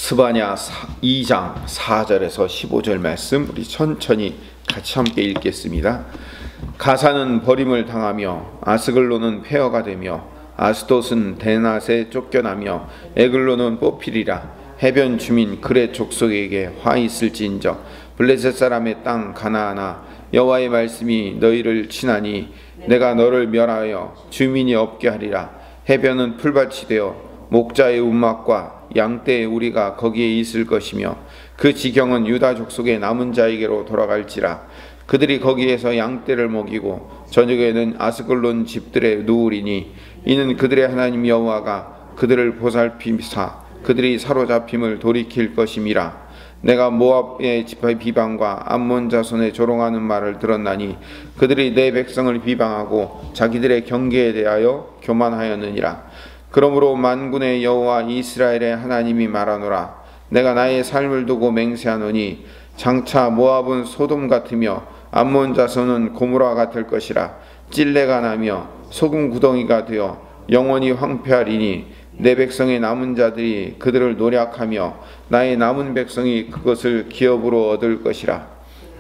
스바냐 2장 4절에서 15절 말씀 우리 천천히 같이 함께 읽겠습니다. 가사는 버림을 당하며 아스글론은 폐허가 되며 아스돗은 데낫에 쫓겨나며 에글론은 뽑히리라. 해변 주민 그렛 족속에게 화 있을지인저 블레셋 사람의 땅 가나안아 여호와의 말씀이 너희를 치나니 내가 너를 멸하여 주민이 없게 하리라. 해변은 풀밭이 되어 목자의 움막과 양떼의 우리가 거기에 있을 것이며 그 지경은 유다 족속의 남은 자에게로 돌아갈지라. 그들이 거기에서 양떼를 먹이고 저녁에는 아스글론 집들에 누우리니 이는 그들의 하나님 여호와가 그들을 보살피사 그들이 사로잡힘을 돌이킬 것임이라. 내가 모압의 비방과 암몬 자손의 조롱하는 말을 들었나니 그들이 내 백성을 비방하고 자기들의 경계에 대하여 교만하였느니라. 그러므로 만군의 여호와 이스라엘의 하나님이 말하노라. 내가 나의 삶을 두고 맹세하노니 장차 모압은 소돔 같으며 암몬 자손은 고모라 같을 것이라. 찔레가 나며 소금 구덩이가 되어 영원히 황폐하리니 내 백성의 남은 자들이 그들을 노략하며 나의 남은 백성이 그것을 기업으로 얻을 것이라.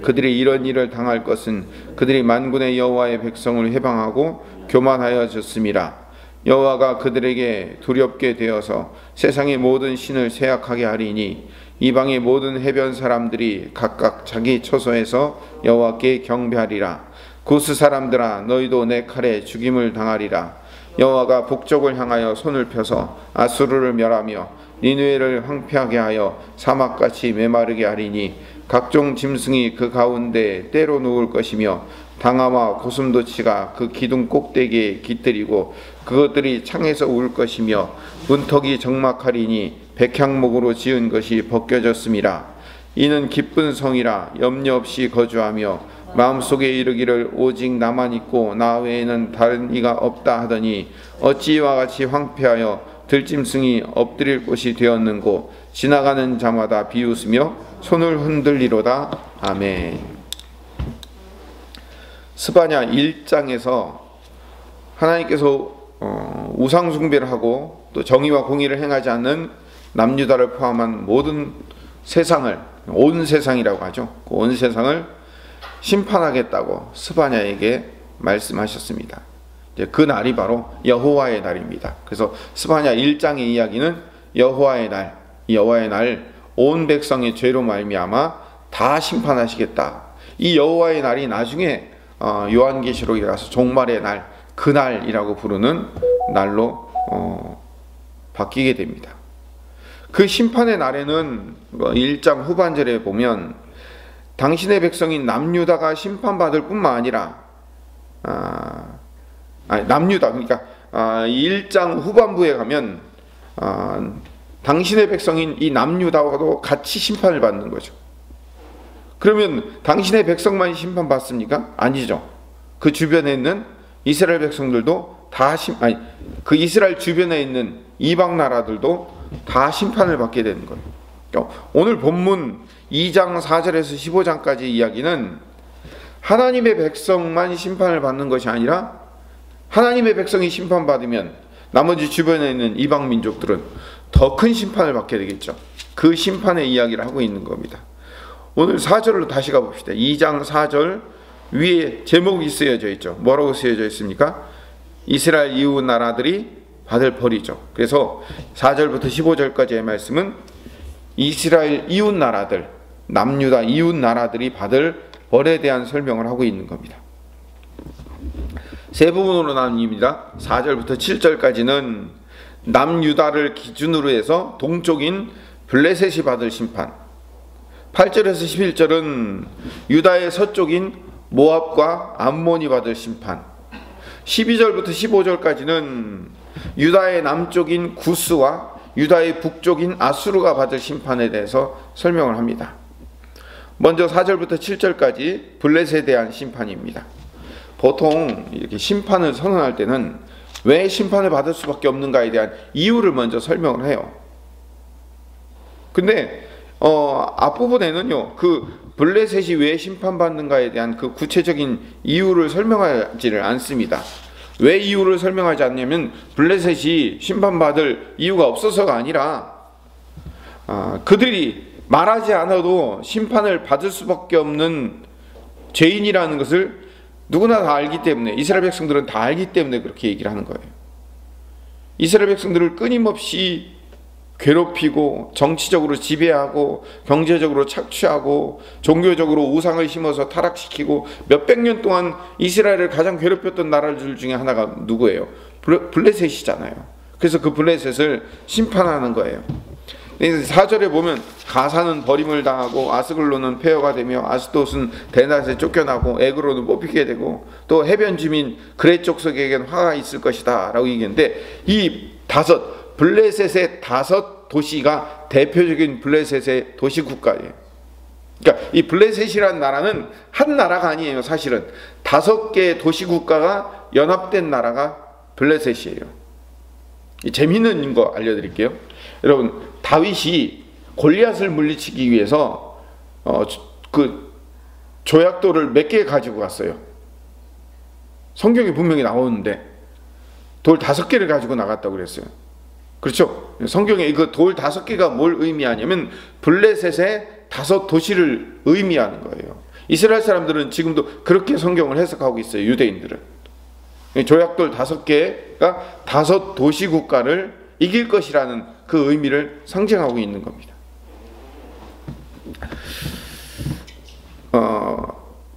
그들이 이런 일을 당할 것은 그들이 만군의 여호와의 백성을 해방하고 교만하여졌음이라. 여호와가 그들에게 두렵게 되어서 세상의 모든 신을 세약하게 하리니 이방의 모든 해변 사람들이 각각 자기 처소에서 여호와께 경배하리라. 구스 사람들아 너희도 내 칼에 죽임을 당하리라. 여호와가 북쪽을 향하여 손을 펴서 아수르를 멸하며 니느웨를 황폐하게 하여 사막같이 메마르게 하리니 각종 짐승이 그 가운데 때로 누울 것이며 당아와 고슴도치가 그 기둥 꼭대기에 깃들이고 그것들이 창에서 울 것이며 문턱이 적막하리니 백향목으로 지은 것이 벗겨졌음이라. 이는 기쁜 성이라 염려 없이 거주하며 마음속에 이르기를 오직 나만 있고 나 외에는 다른 이가 없다 하더니 어찌 이와 같이 황폐하여 들짐승이 엎드릴 곳이 되었는고 지나가는 자마다 비웃으며 손을 흔들리로다. 아멘. 스바냐 1장에서 하나님께서 우상 숭배를 하고 또 정의와 공의를 행하지 않는 남유다를 포함한 모든 세상을, 온 세상이라고 하죠. 온 세상을 심판하겠다고 스바냐에게 말씀하셨습니다. 이제 그 날이 바로 여호와의 날입니다. 그래서 스바냐 1장의 이야기는 여호와의 날, 여호와의 날 온 백성의 죄로 말미암아 다 심판하시겠다. 이 여호와의 날이 나중에 요한계시록에 가서 종말의 날, 그날이라고 부르는 날로 바뀌게 됩니다. 그 심판의 날에는 1장 후반절에 보면 당신의 백성인 남유다가 심판받을 뿐만 아니라 남유다, 그러니까 1장 후반부에 가면 당신의 백성인 이 남유다와도 같이 심판을 받는 거죠. 그러면 당신의 백성만 심판받습니까? 아니죠. 그 주변에 있는 이스라엘 백성들도 다 그 이스라엘 주변에 있는 이방 나라들도 다 심판을 받게 되는 거예요. 그러니까 오늘 본문 2장 4절에서 15장까지 이야기는 하나님의 백성만 심판을 받는 것이 아니라 하나님의 백성이 심판받으면 나머지 주변에 있는 이방 민족들은 더 큰 심판을 받게 되겠죠. 그 심판의 이야기를 하고 있는 겁니다. 오늘 4절로 다시 가봅시다. 2장 4절 위에 제목이 쓰여져 있죠. 뭐라고 쓰여져 있습니까? 이스라엘 이웃 나라들이 받을 벌이죠. 그래서 4절부터 15절까지의 말씀은 이스라엘 이웃 나라들, 남유다 이웃 나라들이 받을 벌에 대한 설명을 하고 있는 겁니다. 세 부분으로 나뉩니다. 4절부터 7절까지는 남유다를 기준으로 해서 동쪽인 블레셋이 받을 심판, 8절에서 11절은 유다의 서쪽인 모압과 암몬이 받을 심판, 12절부터 15절까지는 유다의 남쪽인 구스와 유다의 북쪽인 아수르가 받을 심판에 대해서 설명을 합니다. 먼저 4절부터 7절까지 블레셋에 대한 심판입니다. 보통 이렇게 심판을 선언할 때는 왜 심판을 받을 수밖에 없는가에 대한 이유를 먼저 설명을 해요. 근데 앞부분에는요, 그 블레셋이 왜 심판받는가에 대한 그 구체적인 이유를 설명하지를 않습니다. 왜 이유를 설명하지 않냐면 블레셋이 심판받을 이유가 없어서가 아니라 그들이 말하지 않아도 심판을 받을 수밖에 없는 죄인이라는 것을 누구나 다 알기 때문에, 이스라엘 백성들은 다 알기 때문에 그렇게 얘기를 하는 거예요. 이스라엘 백성들을 끊임없이 괴롭히고 정치적으로 지배하고 경제적으로 착취하고 종교적으로 우상을 심어서 타락시키고 몇백 년 동안 이스라엘을 가장 괴롭혔던 나라들 중에 하나가 누구예요? 블레셋이잖아요. 그래서 그 블레셋을 심판하는 거예요. 4절에 보면 가사는 버림을 당하고 아스글론은 폐허가 되며 아스돗은 데낫에 쫓겨나고 에그로는 뽑히게 되고 또 해변 주민 그렛 족속에겐 화가 있을 것이다 라고 얘기했는데, 이 블레셋의 5 도시가 대표적인 블레셋의 도시 국가예요. 그러니까 이 블레셋이라는 나라는 한 나라가 아니에요. 사실은 5개의 도시 국가가 연합된 나라가 블레셋이에요. 재미있는 거 알려드릴게요. 여러분, 다윗이 골리앗을 물리치기 위해서 그 조약돌을 몇 개 가지고 갔어요. 성경에 분명히 나오는데 돌 5개를 가지고 나갔다고 그랬어요. 그렇죠? 성경에 이거 돌 5개가 뭘 의미하냐면 블레셋의 5 도시를 의미하는 거예요. 이스라엘 사람들은 지금도 그렇게 성경을 해석하고 있어요. 유대인들은 조약돌 5개가 5 도시 국가를 이길 것이라는 그 의미를 상징하고 있는 겁니다.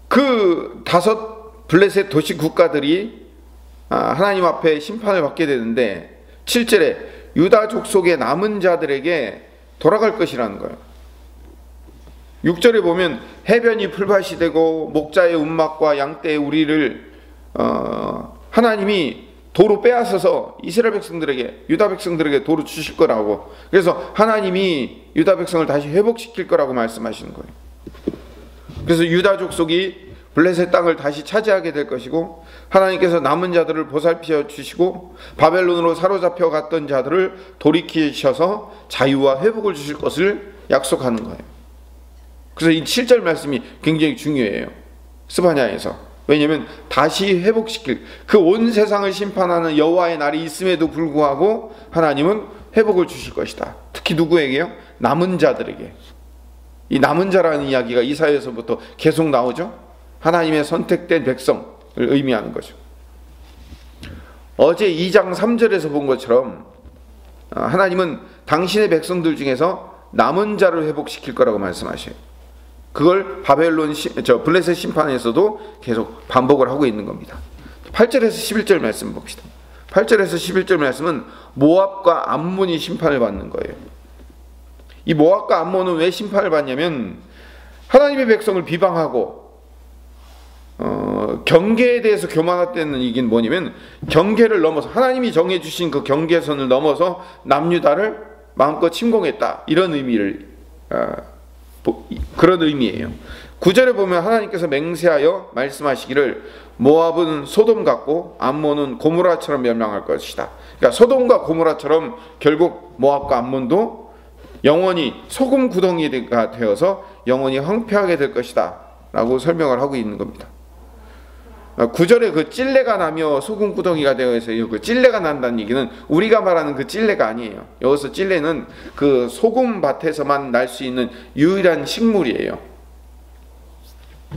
그 5 블레셋 도시 국가들이 하나님 앞에 심판을 받게 되는데, 7절에 유다 족속의 남은 자들에게 돌아갈 것이라는 거예요. 6절에 보면 해변이 풀밭이 되고 목자의 운막과 양떼의 우리를 하나님이 도로 빼앗아서 이스라엘 백성들에게, 유다 백성들에게 도로 주실 거라고, 그래서 하나님이 유다 백성을 다시 회복시킬 거라고 말씀하시는 거예요. 그래서 유다 족속이 블레셋 땅을 다시 차지하게 될 것이고, 하나님께서 남은 자들을 보살펴 주시고 바벨론으로 사로잡혀 갔던 자들을 돌이키셔서 자유와 회복을 주실 것을 약속하는 거예요. 그래서 이 7절 말씀이 굉장히 중요해요. 스바냐에서. 왜냐하면 다시 회복시킬, 그 온 세상을 심판하는 여호와의 날이 있음에도 불구하고 하나님은 회복을 주실 것이다. 특히 누구에게요? 남은 자들에게. 이 남은 자라는 이야기가 이사야에서부터 계속 나오죠. 하나님의 선택된 백성을 의미하는 거죠. 어제 2장 3절에서 본 것처럼 하나님은 당신의 백성들 중에서 남은 자를 회복시킬 거라고 말씀하셔요. 그걸 블레셋 심판에서도 계속 반복을 하고 있는 겁니다. 8절에서 11절 말씀 봅시다. 8절에서 11절 말씀은 모압과 암몬이 심판을 받는 거예요. 이 모압과 암몬은 왜 심판을 받냐면, 하나님의 백성을 비방하고 경계에 대해서 교만했다는 얘기는 뭐냐면, 경계를 넘어서 하나님이 정해주신 그 경계선을 넘어서 남유다를 마음껏 침공했다, 이런 의미를 그런 의미예요. 9절에 보면 하나님께서 맹세하여 말씀하시기를 모압은 소돔 같고 암몬은 고모라처럼 멸망할 것이다. 그러니까 소돔과 고모라처럼 결국 모압과 암몬도 영원히 소금 구덩이가 되어서 영원히 황폐하게 될 것이다 라고 설명을 하고 있는 겁니다. 9절에 그 찔레가 나며 소금 구덩이가 되어서 그 찔레가 난다는 얘기는 우리가 말하는 그 찔레가 아니에요. 여기서 찔레는 그 소금밭에서만 날 수 있는 유일한 식물이에요.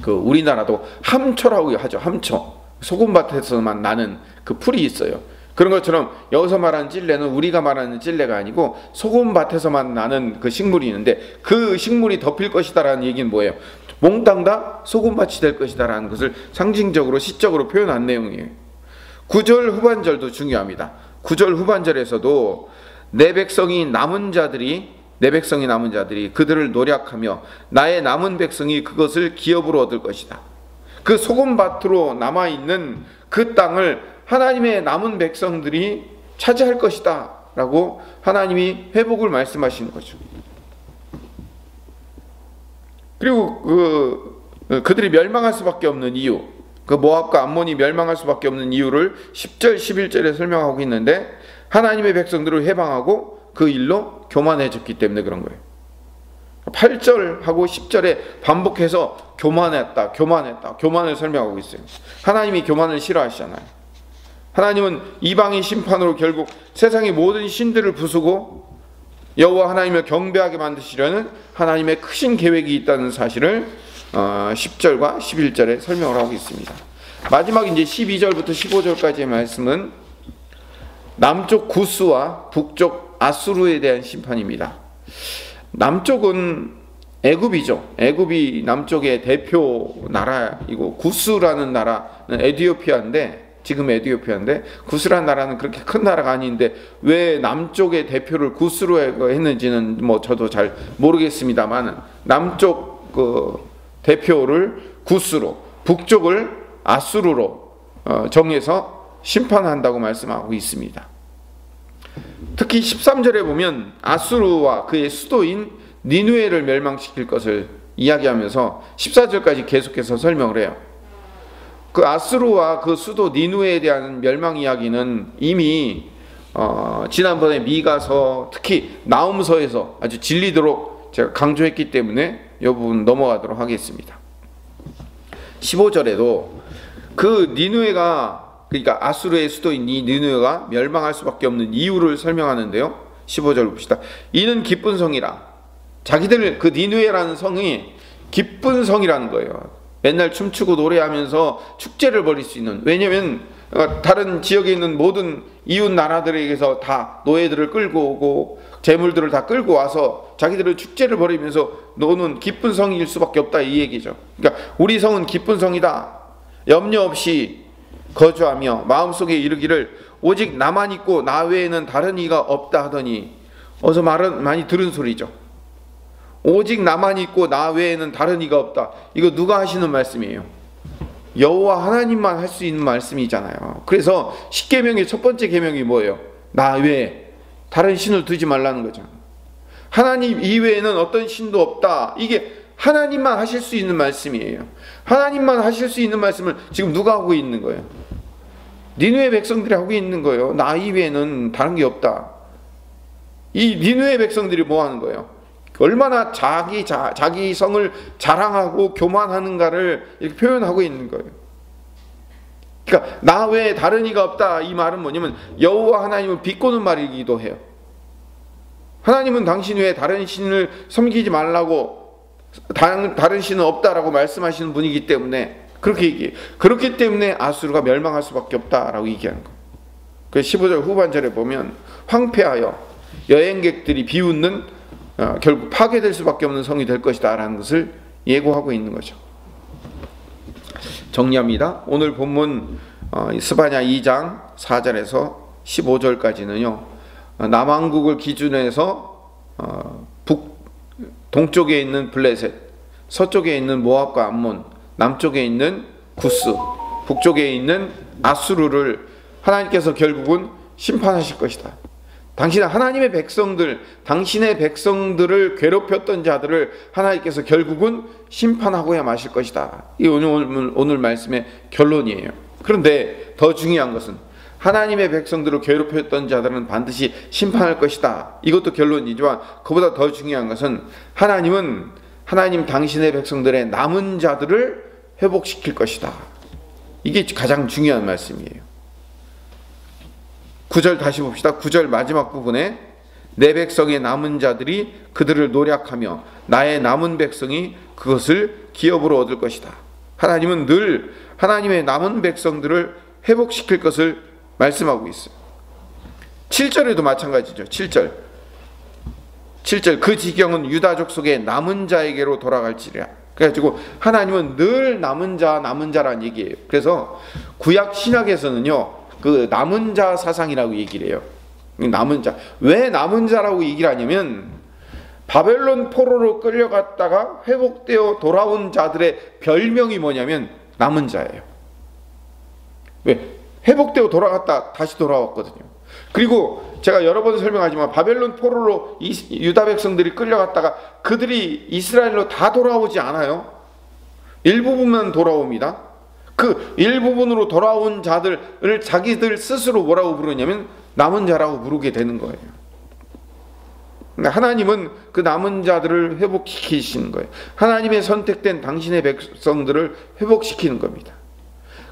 그 우리나라도 함초라고 하죠. 함초. 소금밭에서만 나는 그 풀이 있어요. 그런 것처럼 여기서 말하는 찔레는 우리가 말하는 찔레가 아니고 소금밭에서만 나는 그 식물이 있는데, 그 식물이 덮일 것이다라는 얘기는 뭐예요? 몽땅 다 소금밭이 될 것이다라는 것을 상징적으로 시적으로 표현한 내용이에요. 9절 후반절도 중요합니다. 9절 후반절에서도 내 백성이 남은 자들이 그들을 노략하며 나의 남은 백성이 그것을 기업으로 얻을 것이다. 그 소금밭으로 남아있는 그 땅을 하나님의 남은 백성들이 차지할 것이다 라고 하나님이 회복을 말씀하시는 거죠. 그리고 그들이 멸망할 수밖에 없는 이유, 그 모압과 암몬이 멸망할 수밖에 없는 이유를 10절 11절에 설명하고 있는데, 하나님의 백성들을 해방하고 그 일로 교만해졌기 때문에 그런 거예요. 8절하고 10절에 반복해서 교만을 설명하고 있어요. 하나님이 교만을 싫어하시잖아요. 하나님은 이방인 심판으로 결국 세상의 모든 신들을 부수고 여호와 하나님을 경배하게 만드시려는 하나님의 크신 계획이 있다는 사실을 10절과 11절에 설명을 하고 있습니다. 마지막 이제 12절부터 15절까지의 말씀은 남쪽 구스와 북쪽 아수르에 대한 심판입니다. 남쪽은 애굽이죠. 애굽이 남쪽의 대표 나라이고, 구스라는 나라는 에티오피아인데, 지금 에티오피아인데, 구스라는 나라는 그렇게 큰 나라가 아닌데 왜 남쪽의 대표를 구스로 했는지는 저도 잘 모르겠습니다만, 남쪽 그 대표를 구스로, 북쪽을 아수르로 정해서 심판한다고 말씀하고 있습니다. 특히 13절에 보면 아수르와 그의 수도인 니느웨를 멸망시킬 것을 이야기하면서 14절까지 계속해서 설명을 해요. 그 아수르와 그 수도 니느웨에 대한 멸망 이야기는 이미 지난번에 미가서, 특히 나훔서에서 아주 진리도록 제가 강조했기 때문에 이 부분 넘어가도록 하겠습니다. 15절에도 그 니느웨가, 그러니까 아수르의 수도인 이 니느웨가 멸망할 수밖에 없는 이유를 설명하는데요. 15절 봅시다. 이는 기쁜 성이라. 자기들 그 니느웨라는 성이 기쁜 성이라는 거예요. 맨날 춤추고 노래하면서 축제를 벌일 수 있는, 왜냐면 다른 지역에 있는 모든 이웃 나라들에게서 다 노예들을 끌고 오고 재물들을 다 끌고 와서 자기들의 축제를 벌이면서 노는 기쁜 성일 수밖에 없다, 이 얘기죠. 그러니까 우리 성은 기쁜 성이다. 염려 없이 거주하며 마음속에 이르기를 오직 나만 있고 나 외에는 다른 이가 없다 하더니, 어서 많이 들은 소리죠. 오직 나만 있고 나 외에는 다른 이가 없다. 이거 누가 하시는 말씀이에요? 여호와 하나님만 할 수 있는 말씀이잖아요. 그래서 10계명의 첫 번째 계명이 뭐예요? 나 외에 다른 신을 두지 말라는 거죠. 하나님 이외에는 어떤 신도 없다. 이게 하나님만 하실 수 있는 말씀이에요. 하나님만 하실 수 있는 말씀을 지금 누가 하고 있는 거예요? 니느웨 백성들이 하고 있는 거예요. 나 이외에는 다른 게 없다. 이 니느웨 백성들이 뭐 하는 거예요? 얼마나 자기 성을 자랑하고 교만하는가를 이렇게 표현하고 있는 거예요. 그러니까 나 외에 다른 이가 없다, 이 말은 뭐냐면 여호와 하나님을 비꼬는 말이기도 해요. 하나님은 당신 외에 다른 신을 섬기지 말라고, 다른 신은 없다라고 말씀하시는 분이기 때문에 그렇게 얘기해요. 그렇기 때문에 아수르가 멸망할 수밖에 없다라고 얘기하는 거예요. 그래서 15절 후반절에 보면 황폐하여 여행객들이 비웃는, 결국 파괴될 수밖에 없는 성이 될 것이다 라는 것을 예고하고 있는 거죠. 정리합니다. 오늘 본문 스바냐 2장 4절에서 15절까지는요, 남왕국을 기준해서 동쪽에 있는 블레셋, 서쪽에 있는 모압과 암몬, 남쪽에 있는 구스, 북쪽에 있는 아수르를 하나님께서 결국은 심판하실 것이다. 하나님의 백성들, 당신의 백성들을 괴롭혔던 자들을 하나님께서 결국은 심판하고야 마실 것이다. 이 오늘 말씀의 결론이에요. 그런데 더 중요한 것은 하나님의 백성들을 괴롭혔던 자들은 반드시 심판할 것이다. 이것도 결론이지만 그보다 더 중요한 것은 하나님 당신의 백성들의 남은 자들을 회복시킬 것이다. 이게 가장 중요한 말씀이에요. 9절 다시 봅시다. 9절 마지막 부분에 내 백성의 남은 자들이 그들을 노략하며 나의 남은 백성이 그것을 기업으로 얻을 것이다. 하나님은 늘 하나님의 남은 백성들을 회복시킬 것을 말씀하고 있어요. 7절에도 마찬가지죠. 7절 그 지경은 유다족 속의 남은 자에게로 돌아갈지라. 그래가지고 하나님은 늘 남은 자란 얘기예요. 그래서 구약 신약에서는요, 그 남은 자 사상이라고 얘기를 해요. 남은 자. 왜 남은 자라고 얘기를 하냐면 바벨론 포로로 끌려갔다가 회복되어 돌아온 자들의 별명이 뭐냐면 남은 자예요. 왜? 회복되어 돌아갔다 다시 돌아왔거든요. 그리고 제가 여러 번 설명하지만 바벨론 포로로 유다 백성들이 끌려갔다가 그들이 이스라엘로 다 돌아오지 않아요. 일부분만 돌아옵니다. 그 일부분으로 돌아온 자들을 자기들 스스로 뭐라고 부르냐면 남은 자라고 부르게 되는 거예요. 하나님은 그 남은 자들을 회복시키시는 거예요. 하나님의 선택된 당신의 백성들을 회복시키는 겁니다.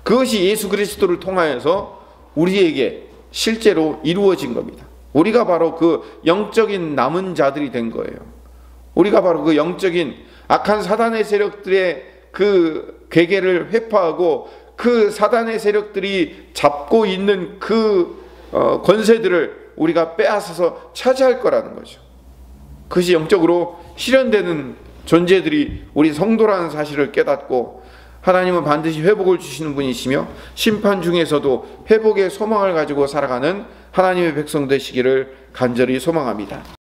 그것이 예수 그리스도를 통하여서 우리에게 실제로 이루어진 겁니다. 우리가 바로 그 영적인 남은 자들이 된 거예요. 우리가 바로 그 영적인 악한 사단의 세력들의 그 괴계를 회파하고 그 사단의 세력들이 잡고 있는 그 권세들을 우리가 빼앗아서 차지할 거라는 거죠. 그것이 영적으로 실현되는 존재들이 우리 성도라는 사실을 깨닫고, 하나님은 반드시 회복을 주시는 분이시며 심판 중에서도 회복의 소망을 가지고 살아가는 하나님의 백성 되시기를 간절히 소망합니다.